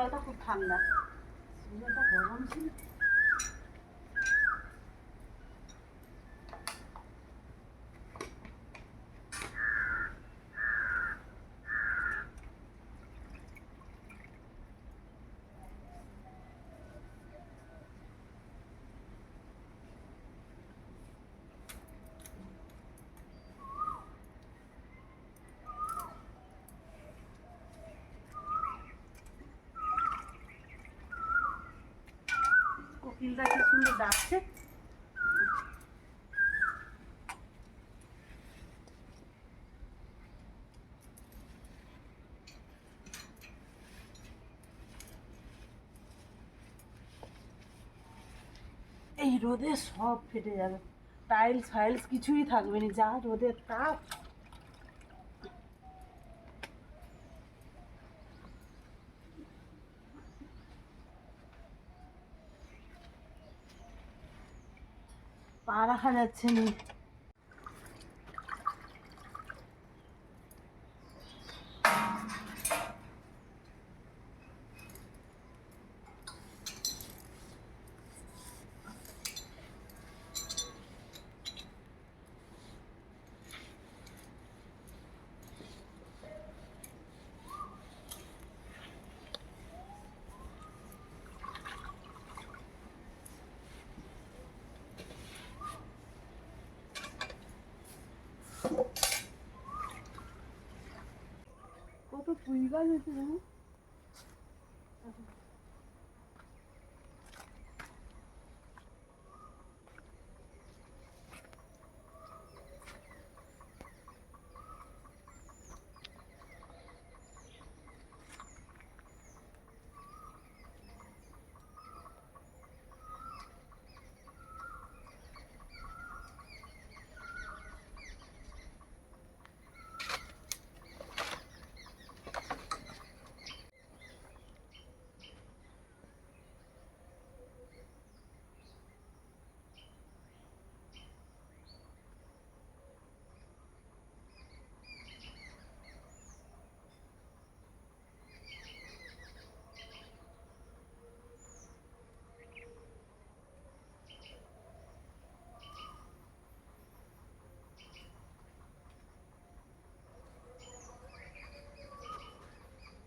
জলটা খুব ঠান্ডা, জলটা গরম ছিল। কোকিলটা কি সুন্দর ডাকছে। এই রোদে সব ফেটে যাবে, টাইলস ফাইলস কিছুই থাকবে না, যা রোদের তাপ। পা রাখা যাচ্ছে না। কত ফুল গাছ হয়েছে জানো।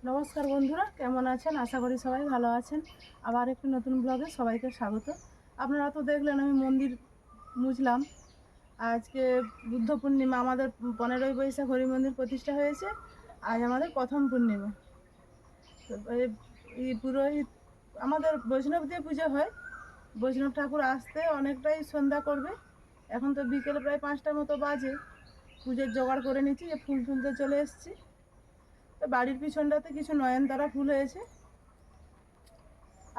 নমস্কার বন্ধুরা, কেমন আছেন? আশা করি সবাই ভালো আছেন। আবার একটি নতুন ব্লগে সবাইকে স্বাগত। আপনারা তো দেখলেন আমি মন্দির মুছলাম। আজকে বুদ্ধ পূর্ণিমা, আমাদের 15ই বৈশাখ হরি মন্দির প্রতিষ্ঠা হয়েছে। আজ আমাদের প্রথম পূর্ণিমা। তো এই পুরোহিত, আমাদের বৈষ্ণব দিয়ে পুজো হয়। বৈষ্ণব ঠাকুর আসতে অনেকটাই সন্ধ্যা করবে। এখন তো বিকেলে প্রায় 5টার মতো বাজে। পুজোর জোগাড় করে নিচ্ছি, যে ফুল তুলতে চলে এসেছি। বাড়ির পিছনটাতে কিছু নয়নতারা ফুল হয়েছে,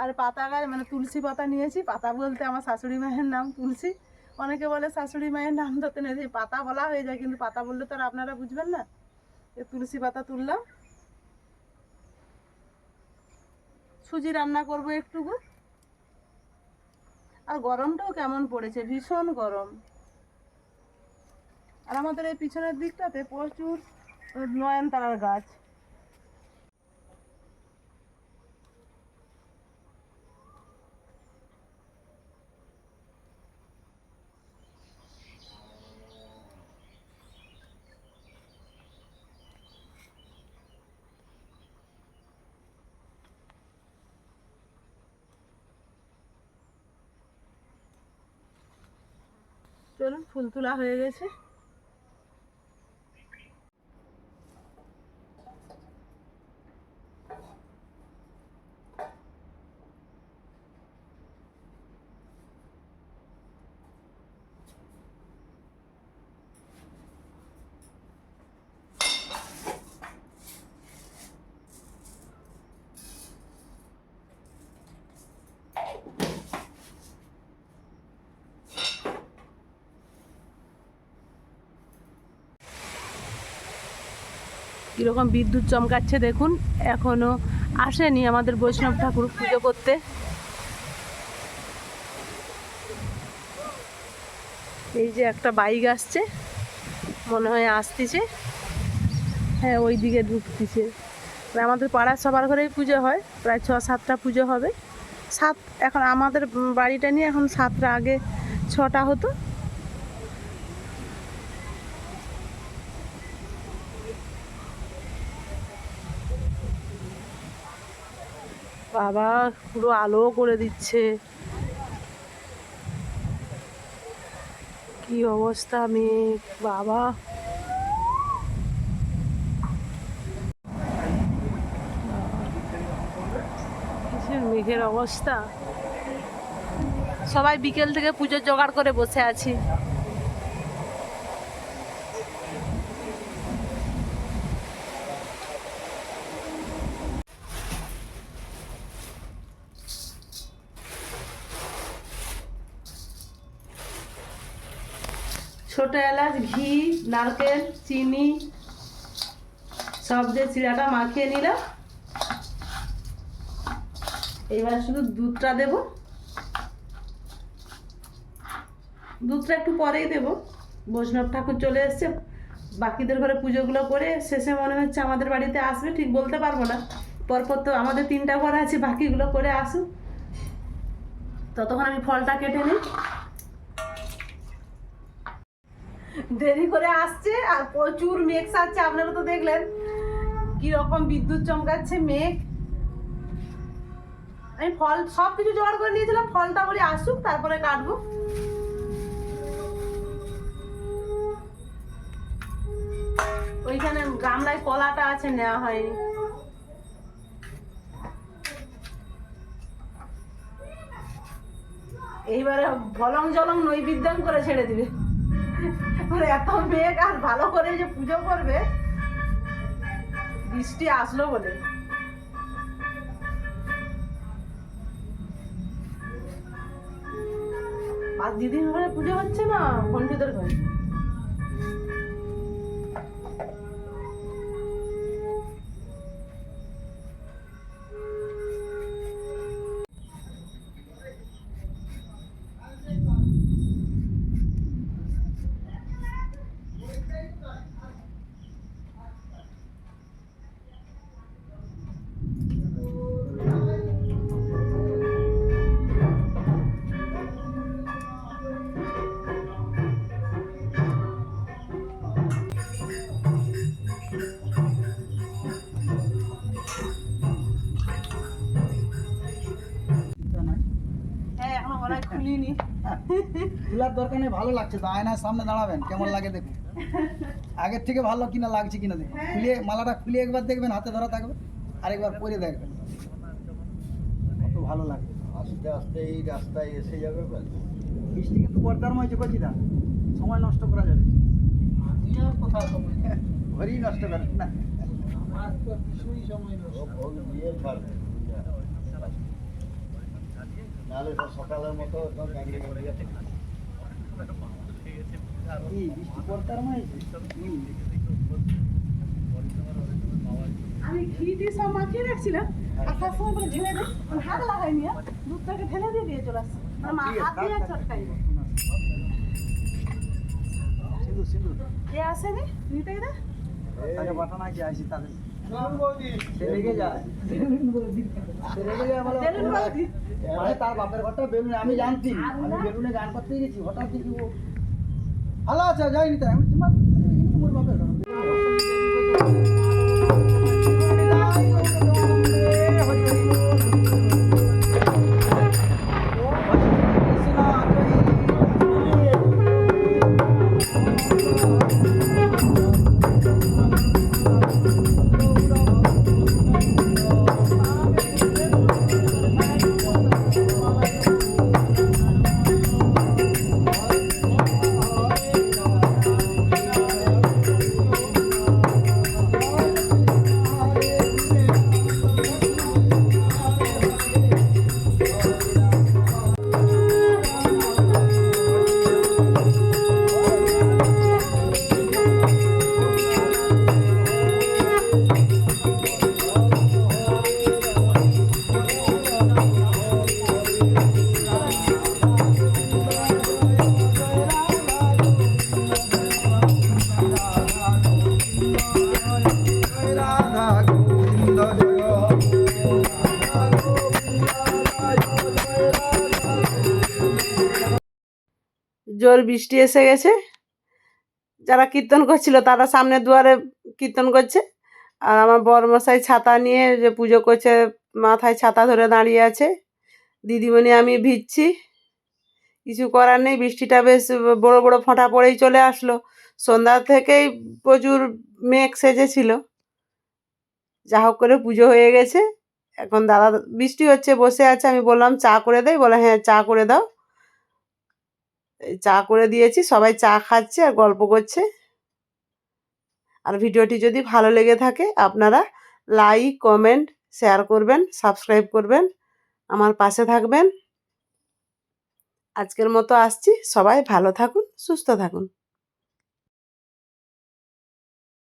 আর পাতা গাছ মানে তুলসী পাতা নিয়েছি। পাতা বলতে আমার শাশুড়ি মায়ের নাম তুলসী। অনেকে বলে শাশুড়ি মায়ের নাম ধরতে নেই, পাতা বলা হয়ে যায়, কিন্তু পাতা বললে তো আর আপনারা বুঝবেন না। তুলসী পাতা তুললাম। সুজি রান্না করবো একটুকু। আর গরমটাও কেমন পড়েছে, ভীষণ গরম। আর আমাদের এই পিছনের দিকটাতে প্রচুর নয়নতারার গাছ। চলুন, ফুল তোলা হয়ে গেছে। কীরকম বিদ্যুৎ চমকাচ্ছে দেখুন। এখনও আসেনি আমাদের বৈষ্ণব ঠাকুর পুজো করতে। এই যে একটা বাইক আসছে, মনে হয় আসতেছে। হ্যাঁ, ওই দিকে ঢুকতেছে। আমাদের পাড়ার সবার ঘরেই পুজো হয়, প্রায় 6-7টা পুজো হবে। এখন আমাদের বাড়িটা নিয়ে এখন 7টা, আগে 6টা হতো। বাবা পুরো আলো করে দিচ্ছে, কি অবস্থা মেঘ বাবা। মেঘের অবস্থা, সবাই বিকেল থেকে পুজোর জোগাড় করে বসে আছি। ছোট এলাচ, ঘি, নারকেল, চিনি সব দিয়ে চিড়াটা মাখিয়ে নিলাম। এইবার শুধু দুধটা দেব, দুধটা একটু পরেই দেব। বৈষ্ণব ঠাকুর চলে এসছে, বাকিদের ঘরে পুজোগুলো করে শেষে মনে হচ্ছে আমাদের বাড়িতে আসবে, ঠিক বলতে পারবো না। পরপর তো আমাদের 3টা ঘর আছে, বাকিগুলো করে আসুক, ততক্ষণ আমি ফলটা কেটে নিই। দেরি করে আসছে আর প্রচুর মেঘ সাজছে, আপনারা তো দেখলেন কি রকম বিদ্যুৎ চমকাচ্ছে মেঘ। আমি ফল সব কিছু জোগাড় করে নিয়েছিলাম, ফলটা বলি আসুক তারপরে কাটবো। ওইখানে গামলায় কলাটা আছে, নেওয়া হয়নি। এইবারে ভলং জলং নৈবেদ্যং করে ছেড়ে দিবে, এত মেঘ আর ভালো করে যে পুজো করবে, বৃষ্টি আসলো বলে। আর দিদির ঘরে পুজো হচ্ছে না, পণ্ডিতের ঘরে। খোলার দরকার নেই, ভালো লাগছে তো। আয়নার সামনে দাঁড়াবেন, কেমন লাগে দেখুন, আগের থেকে ভালো কিনা লাগছে কিনা দেখুন। খুলে মালাটা খুলে একবার দেখবেন, হাতে ধরা থাকবে, আরেকবার পরে দেখবেন, কত ভালো লাগে। আস্তে আস্তে এই রাস্তায় এসে যাবে। বৃষ্টি কিন্তু পর্দার মধ্যে করছি না, সময় নষ্ট করা যাবে। ঘরেই নষ্ট করেন না, আমার তো কিছুই সময় নষ্ট। ভোগ দিয়ে ছাড়বে, নাহলে সকালের মতো একদম গাড়ি বৃষ্টি পর্দার মধ্যে। আমি ঘিটি সব মাখিয়ে রাখছিলাম, আসার সময় বলে ঢেলে দে, হাত লাগাইনি, দুধটাকে ঢেলে দিয়ে চলে আসছে, হাত দিয়ে চটকাই। সিঁদুর সিঁদুর কে আসেনি নিতেই না, তাকে পাঠানা কি আসি তাদের রেগে যায়, রেগে যায় মানে তার বাপের ঘরটা বেলুন। আমি জানতি, আমি বেলুনে গান করতে গেছি, হঠাৎ দেখি ও ভালো আছে, যাইনি তাই আমি তোমার বাপের ঘর। জোর বৃষ্টি এসে গেছে। যারা কীর্তন করছিল তারা সামনের দুয়ারে কীর্তন করছে, আর আমার বরমশাই ছাতা নিয়ে যে পুজো করছে মাথায় ছাতা ধরে দাঁড়িয়ে আছে। দিদিমণি আমি ভিজছি, কিছু করার নেই। বৃষ্টিটা বেশ বড় বড় ফোঁটা পড়েই চলে আসলো। সন্ধ্যা থেকেই প্রচুর মেঘ সেজেছিল। যা হোক করে পুজো হয়ে গেছে। এখন দাদা বৃষ্টি হচ্ছে বসে আছে, আমি বললাম চা করে দেই, বলে হ্যাঁ চা করে দাও। এই চা করে দিয়েছি, সবাই চা খাচ্ছে আর গল্প করছে। আর ভিডিওটি যদি ভালো লেগে থাকে আপনারা লাইক, কমেন্ট, শেয়ার করবেন, সাবস্ক্রাইব করবেন, আমার পাশে থাকবেন। আজকের মতো আসছি, সবাই ভালো থাকুন, সুস্থ থাকুন।